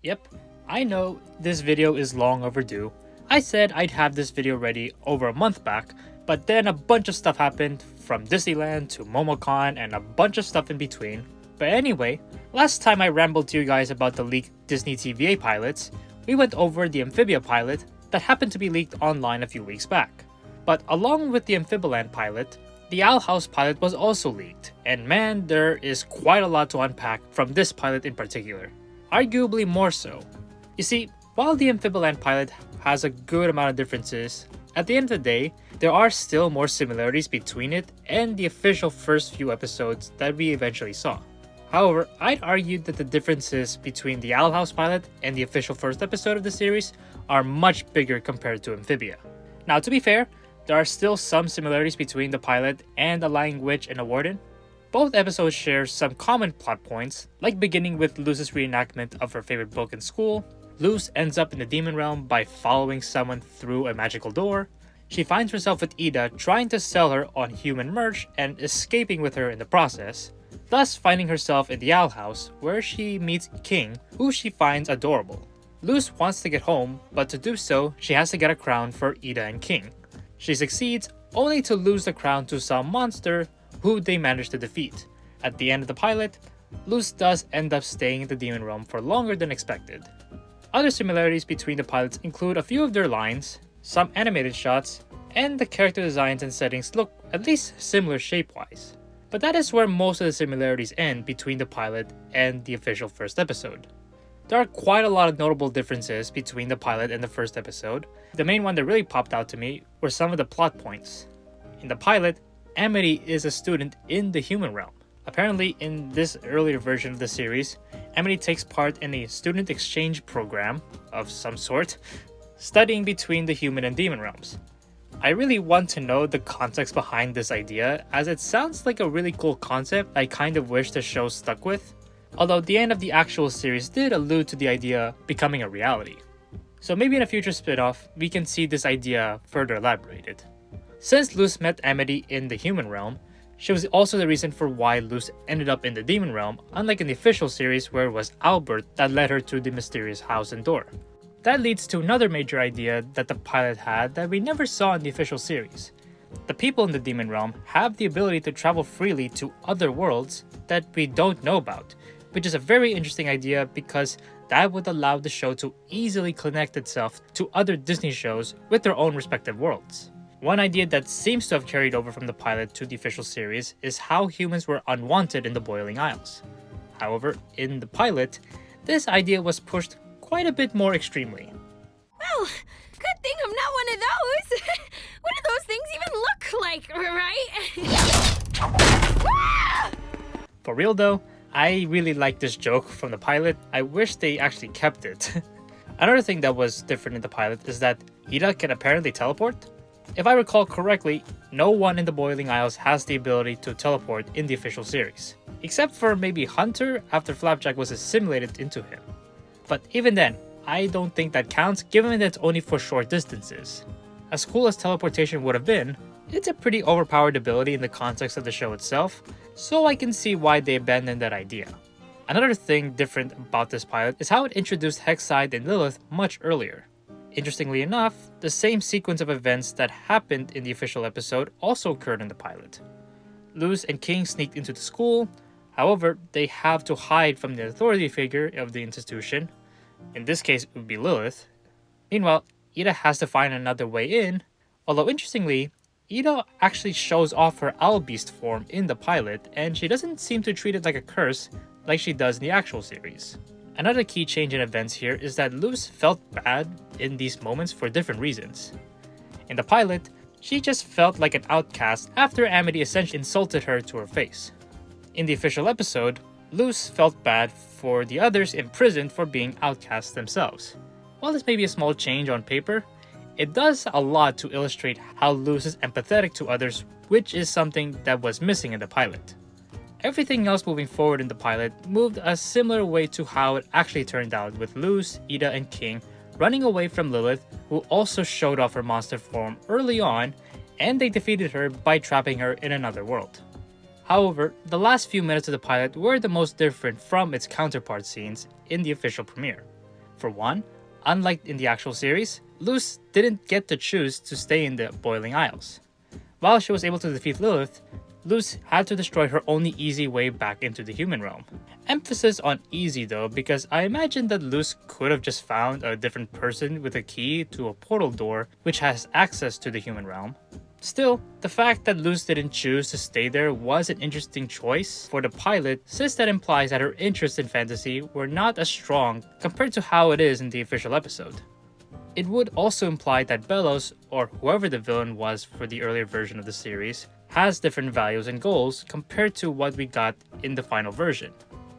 Yep, I know this video is long overdue. I said I'd have this video ready over a month back, but then a bunch of stuff happened, from Disneyland to MomoCon and a bunch of stuff in between. But anyway, last time I rambled to you guys about the leaked Disney TVA pilots, we went over the Amphibia pilot that happened to be leaked online a few weeks back. But along with the Amphibiland pilot, the Owl House pilot was also leaked, and man, there is quite a lot to unpack from this pilot in particular. Arguably more so. You see, while the Amphibiland pilot has a good amount of differences, at the end of the day, there are still more similarities between it and the official first few episodes that we eventually saw. However, I'd argue that the differences between the Owl House pilot and the official first episode of the series are much bigger compared to Amphibia. Now, to be fair, there are still some similarities between the pilot and the Lying Witch and the Warden. Both episodes share some common plot points, like beginning with Luz's reenactment of her favorite book in school. Luz ends up in the demon realm by following someone through a magical door. She finds herself with Ida trying to sell her on human merch and escaping with her in the process, thus finding herself in the Owl House, where she meets King, who she finds adorable. Luz wants to get home, but to do so, she has to get a crown for Ida and King. She succeeds, only to lose the crown to some monster who they manage to defeat. At the end of the pilot, Luz does end up staying in the demon realm for longer than expected. Other similarities between the pilots include a few of their lines, some animated shots, and the character designs and settings look at least similar shape-wise. But that is where most of the similarities end between the pilot and the official first episode. There are quite a lot of notable differences between the pilot and the first episode. The main one that really popped out to me were some of the plot points. In the pilot, Amity is a student in the human realm. Apparently, in this earlier version of the series, Amity takes part in a student exchange program of some sort, studying between the human and demon realms. I really want to know the context behind this idea, as it sounds like a really cool concept I kind of wish the show stuck with, although the end of the actual series did allude to the idea becoming a reality. So maybe in a future spin-off, we can see this idea further elaborated. Since Luz met Amity in the human realm, she was also the reason for why Luz ended up in the demon realm, unlike in the official series where it was Albert that led her to the mysterious house and door. That leads to another major idea that the pilot had that we never saw in the official series. The people in the demon realm have the ability to travel freely to other worlds that we don't know about, which is a very interesting idea because that would allow the show to easily connect itself to other Disney shows with their own respective worlds. One idea that seems to have carried over from the pilot to the official series is how humans were unwanted in the Boiling Isles. However, in the pilot, this idea was pushed quite a bit more extremely. Well, good thing I'm not one of those. What do those things even look like, right? For real though, I really like this joke from the pilot. I wish they actually kept it. Another thing that was different in the pilot is that Ida can apparently teleport. If I recall correctly, no one in the Boiling Isles has the ability to teleport in the official series, except for maybe Hunter after Flapjack was assimilated into him. But even then, I don't think that counts given that it's only for short distances. As cool as teleportation would have been, it's a pretty overpowered ability in the context of the show itself, so I can see why they abandoned that idea. Another thing different about this pilot is how it introduced Hexside and Lilith much earlier. Interestingly enough, the same sequence of events that happened in the official episode also occurred in the pilot. Luz and King sneaked into the school, however, they have to hide from the authority figure of the institution. In this case, it would be Lilith. Meanwhile, Ida has to find another way in, although interestingly, Ida actually shows off her owl beast form in the pilot, and she doesn't seem to treat it like a curse like she does in the actual series. Another key change in events here is that Luz felt bad in these moments for different reasons. In the pilot, she just felt like an outcast after Amity essentially insulted her to her face. In the official episode, Luz felt bad for the others imprisoned for being outcasts themselves. While this may be a small change on paper, it does a lot to illustrate how Luz is empathetic to others, which is something that was missing in the pilot. Everything else moving forward in the pilot moved a similar way to how it actually turned out, with Luz, Ida, and King running away from Lilith, who also showed off her monster form early on, and they defeated her by trapping her in another world. However, the last few minutes of the pilot were the most different from its counterpart scenes in the official premiere. For one, unlike in the actual series, Luz didn't get to choose to stay in the Boiling Isles. While she was able to defeat Lilith, Luz had to destroy her only easy way back into the human realm. Emphasis on easy though, because I imagine that Luz could have just found a different person with a key to a portal door which has access to the human realm. Still, the fact that Luz didn't choose to stay there was an interesting choice for the pilot, since that implies that her interests in fantasy were not as strong compared to how it is in the official episode. It would also imply that Belos, or whoever the villain was for the earlier version of the series, has different values and goals compared to what we got in the final version.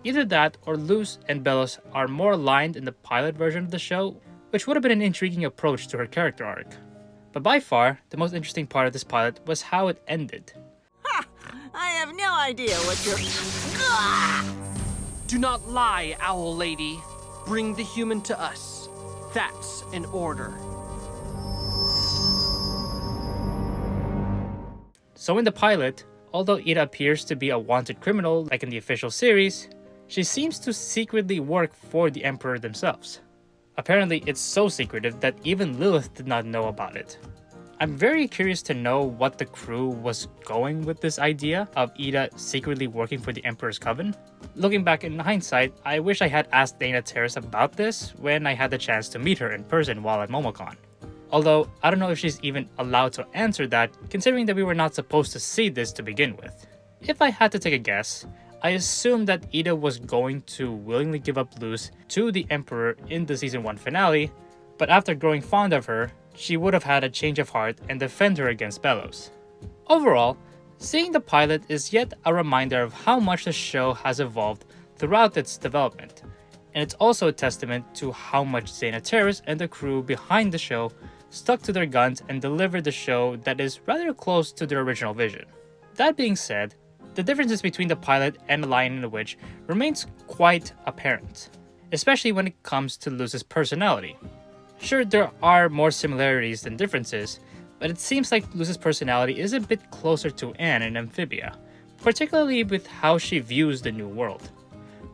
Either that, or Luz and Belos are more aligned in the pilot version of the show, which would have been an intriguing approach to her character arc. But by far, the most interesting part of this pilot was how it ended. Ha! I have no idea what you're... Ah! Do not lie, Owl Lady. Bring the human to us. That's an order. So in the pilot, although Ida appears to be a wanted criminal like in the official series, she seems to secretly work for the Emperor themselves. Apparently, it's so secretive that even Lilith did not know about it. I'm very curious to know what the crew was going with this idea of Ida secretly working for the Emperor's Coven. Looking back in hindsight, I wish I had asked Dana Terrace about this when I had the chance to meet her in person while at MomoCon. Although, I don't know if she's even allowed to answer that, considering that we were not supposed to see this to begin with. If I had to take a guess, I assumed that Ida was going to willingly give up Luz to the Emperor in the Season 1 finale, but after growing fond of her, she would have had a change of heart and defend her against Belos. Overall, seeing the pilot is yet a reminder of how much the show has evolved throughout its development, and it's also a testament to how much Zaina Terrace and the crew behind the show stuck to their guns and delivered the show that is rather close to their original vision. That being said, the differences between the pilot and The Lion and the Witch remains quite apparent, especially when it comes to Luz's personality. Sure, there are more similarities than differences, but it seems like Luz's personality is a bit closer to Anne in Amphibia, particularly with how she views the new world.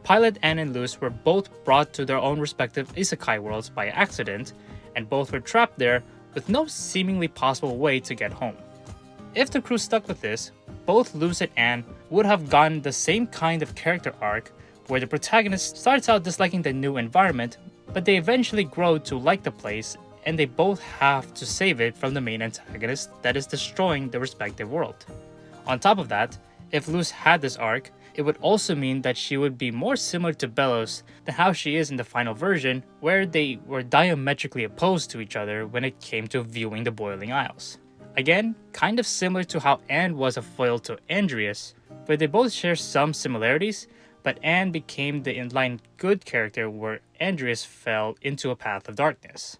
Pilot Anne and Luz were both brought to their own respective isekai worlds by accident, and both were trapped there with no seemingly possible way to get home. If the crew stuck with this, both Luz and Anne would have gotten the same kind of character arc where the protagonist starts out disliking the new environment, but they eventually grow to like the place and they both have to save it from the main antagonist that is destroying the respective world. On top of that, if Luz had this arc, it would also mean that she would be more similar to Belos than how she is in the final version, where they were diametrically opposed to each other when it came to viewing the Boiling Isles. Again, kind of similar to how Anne was a foil to Andreas, where they both share some similarities, but Anne became the inline good character where Andreas fell into a path of darkness.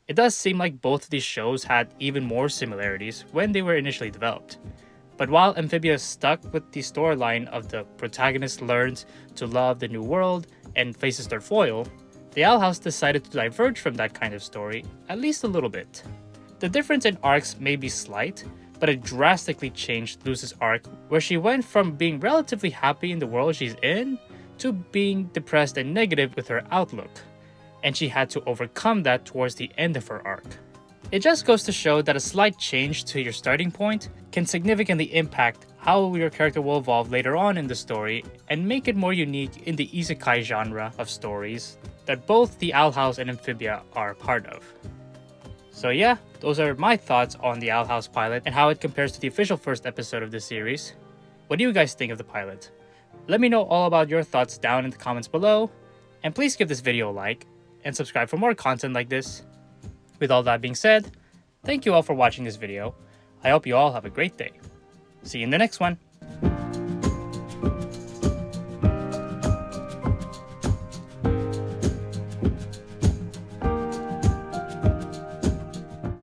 It does seem like both of these shows had even more similarities when they were initially developed. But while Amphibia stuck with the storyline of the protagonist learns to love the new world and faces their foil, the Owl House decided to diverge from that kind of story, at least a little bit. The difference in arcs may be slight, but it drastically changed Luz's arc, where she went from being relatively happy in the world she's in to being depressed and negative with her outlook, and she had to overcome that towards the end of her arc. It just goes to show that a slight change to your starting point can significantly impact how your character will evolve later on in the story and make it more unique in the isekai genre of stories that both the Owl House and Amphibia are a part of. So yeah, those are my thoughts on the Owl House pilot and how it compares to the official first episode of this series. What do you guys think of the pilot? Let me know all about your thoughts down in the comments below, and please give this video a like and subscribe for more content like this. With all that being said, thank you all for watching this video. I hope you all have a great day. See you in the next one.